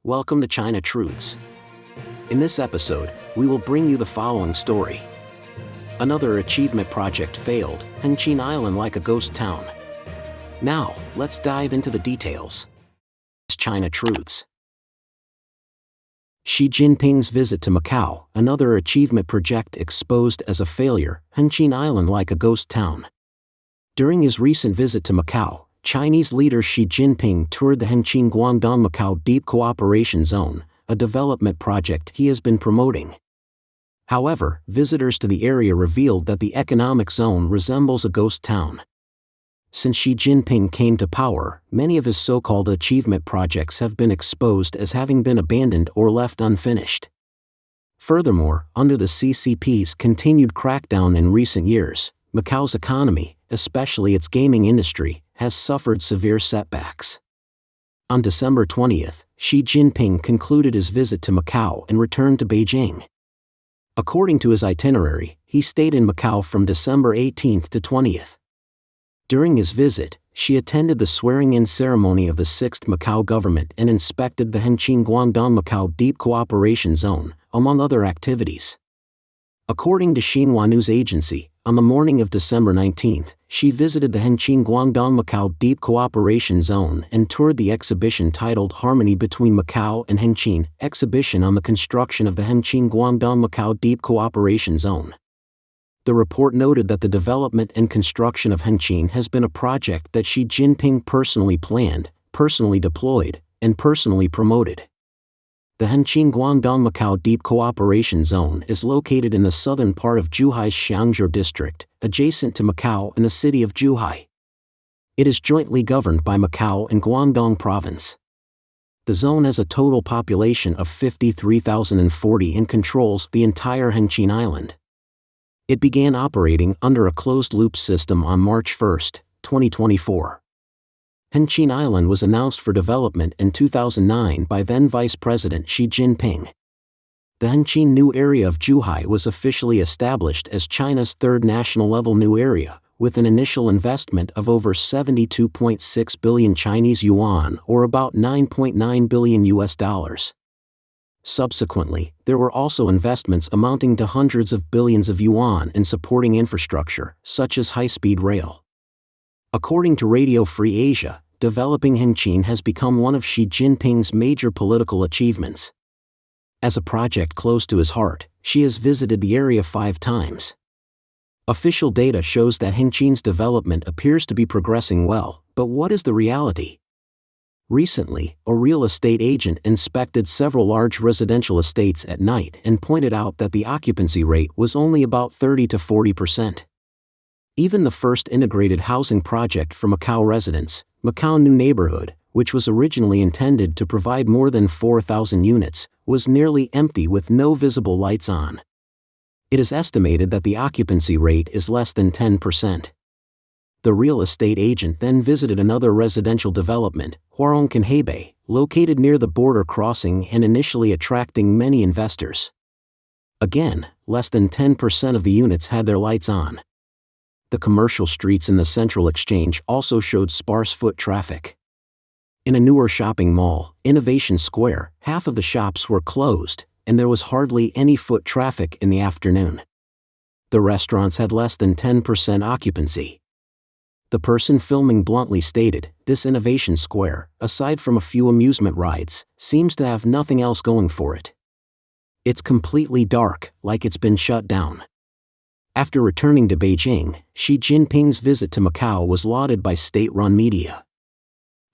Welcome to China Truths. In this episode, we will bring you the following story. Another achievement project failed, Hengqin Island like a ghost town. Now, let's dive into the details. China Truths. Xi Jinping's visit to Macau, another achievement project exposed as a failure, Hengqin Island like a ghost town. During his recent visit to Macau, Chinese leader Xi Jinping toured the Hengqin Guangdong-Macau Deep Cooperation Zone, a development project he has been promoting. However, visitors to the area revealed that the economic zone resembles a ghost town. Since Xi Jinping came to power, many of his so-called achievement projects have been exposed as having been abandoned or left unfinished. Furthermore, under the CCP's continued crackdown in recent years, Macau's economy, especially its gaming industry, has suffered severe setbacks. On December 20th, Xi Jinping concluded his visit to Macau and returned to Beijing. According to his itinerary, he stayed in Macau from December 18th to 20th. During his visit, Xi attended the swearing-in ceremony of the 6th Macau government and inspected the Hengqin Guangdong-Macau Deep Cooperation Zone, among other activities. According to Xinhua News Agency, on the morning of December 19th, Xi visited the Hengqin Guangdong-Macau Deep Cooperation Zone and toured the exhibition titled Harmony Between Macau and Hengqin, exhibition on the construction of the Hengqin Guangdong-Macau Deep Cooperation Zone. The report noted that the development and construction of Hengqin has been a project that Xi Jinping personally planned, personally deployed, and personally promoted. The Hengqin Guangdong-Macau Deep Cooperation Zone is located in the southern part of Zhuhai's Xiangzhou district, adjacent to Macau in the city of Zhuhai. It is jointly governed by Macau and Guangdong Province. The zone has a total population of 53,040 and controls the entire Hengqin Island. It began operating under a closed-loop system on March 1, 2024. Hengqin Island was announced for development in 2009 by then Vice President Xi Jinping. The Hengqin New Area of Zhuhai was officially established as China's third national-level new area, with an initial investment of over 72.6 billion Chinese yuan or about $9.9 billion US. Subsequently, there were also investments amounting to hundreds of billions of yuan in supporting infrastructure, such as high-speed rail. According to Radio Free Asia, developing Hengqin has become one of Xi Jinping's major political achievements. As a project close to his heart, Xi has visited the area 5 times. Official data shows that Hengqin's development appears to be progressing well, but what is the reality? Recently, a real estate agent inspected several large residential estates at night and pointed out that the occupancy rate was only about 30 to 40%. Even the first integrated housing project for Macau residents, Macau New Neighborhood, which was originally intended to provide more than 4,000 units, was nearly empty with no visible lights on. It is estimated that the occupancy rate is less than 10%. The real estate agent then visited another residential development, Hengqin, located near the border crossing and initially attracting many investors. Again, less than 10% of the units had their lights on. The commercial streets in the Central Exchange also showed sparse foot traffic. In a newer shopping mall, Innovation Square, half of the shops were closed, and there was hardly any foot traffic in the afternoon. The restaurants had less than 10% occupancy. The person filming bluntly stated, "This Innovation Square, aside from a few amusement rides, seems to have nothing else going for it. It's completely dark, like it's been shut down." After returning to Beijing, Xi Jinping's visit to Macau was lauded by state-run media.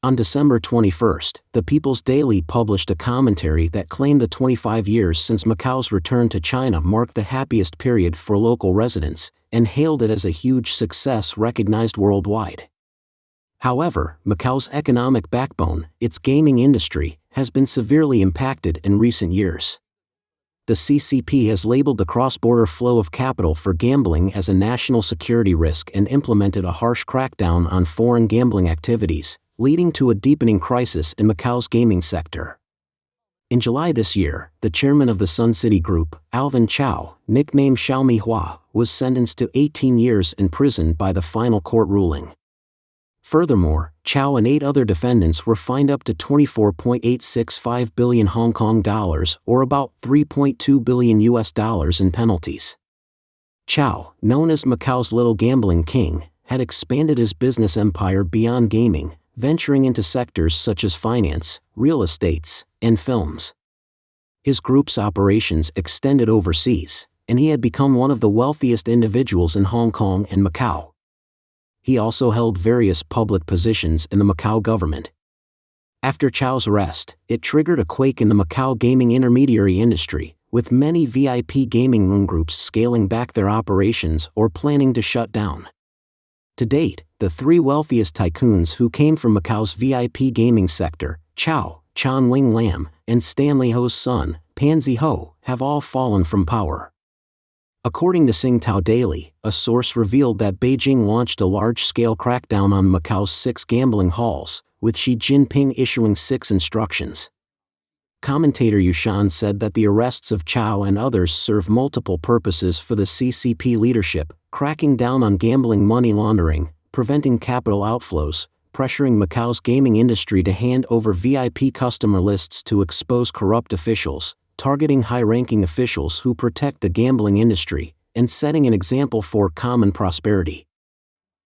On December 21, the People's Daily published a commentary that claimed the 25 years since Macau's return to China marked the happiest period for local residents, and hailed it as a huge success recognized worldwide. However, Macau's economic backbone, its gaming industry, has been severely impacted in recent years. The CCP has labeled the cross-border flow of capital for gambling as a national security risk and implemented a harsh crackdown on foreign gambling activities, leading to a deepening crisis in Macau's gaming sector. In July this year, the chairman of the Sun City Group, Alvin Chow, nicknamed Xiaomihua, was sentenced to 18 years in prison by the final court ruling. Furthermore, Chow and 8 other defendants were fined up to 24.865 billion Hong Kong dollars, or about $3.2 billion in penalties. Chow, known as Macau's little gambling king, had expanded his business empire beyond gaming, venturing into sectors such as finance, real estates, and films. His group's operations extended overseas, and he had become one of the wealthiest individuals in Hong Kong and Macau. He also held various public positions in the Macau government. After Chow's arrest, it triggered a quake in the Macau gaming intermediary industry, with many VIP gaming room groups scaling back their operations or planning to shut down. To date, the 3 wealthiest tycoons who came from Macau's VIP gaming sector, Chow, Chan Wing Lam, and Stanley Ho's son, Pansy Ho, have all fallen from power. According to Singtao Daily, a source revealed that Beijing launched a large-scale crackdown on Macau's 6 gambling halls, with Xi Jinping issuing 6 instructions. Commentator Yushan said that the arrests of Chow and others serve multiple purposes for the CCP leadership: cracking down on gambling money laundering, preventing capital outflows, pressuring Macau's gaming industry to hand over VIP customer lists to expose corrupt officials, targeting high-ranking officials who protect the gambling industry, and setting an example for common prosperity.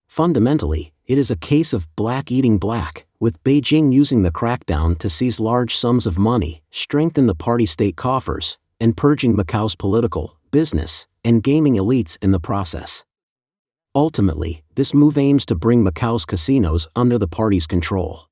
Fundamentally, it is a case of black eating black, with Beijing using the crackdown to seize large sums of money, strengthen the party-state coffers, and purging Macau's political, business, and gaming elites in the process. Ultimately, this move aims to bring Macau's casinos under the party's control.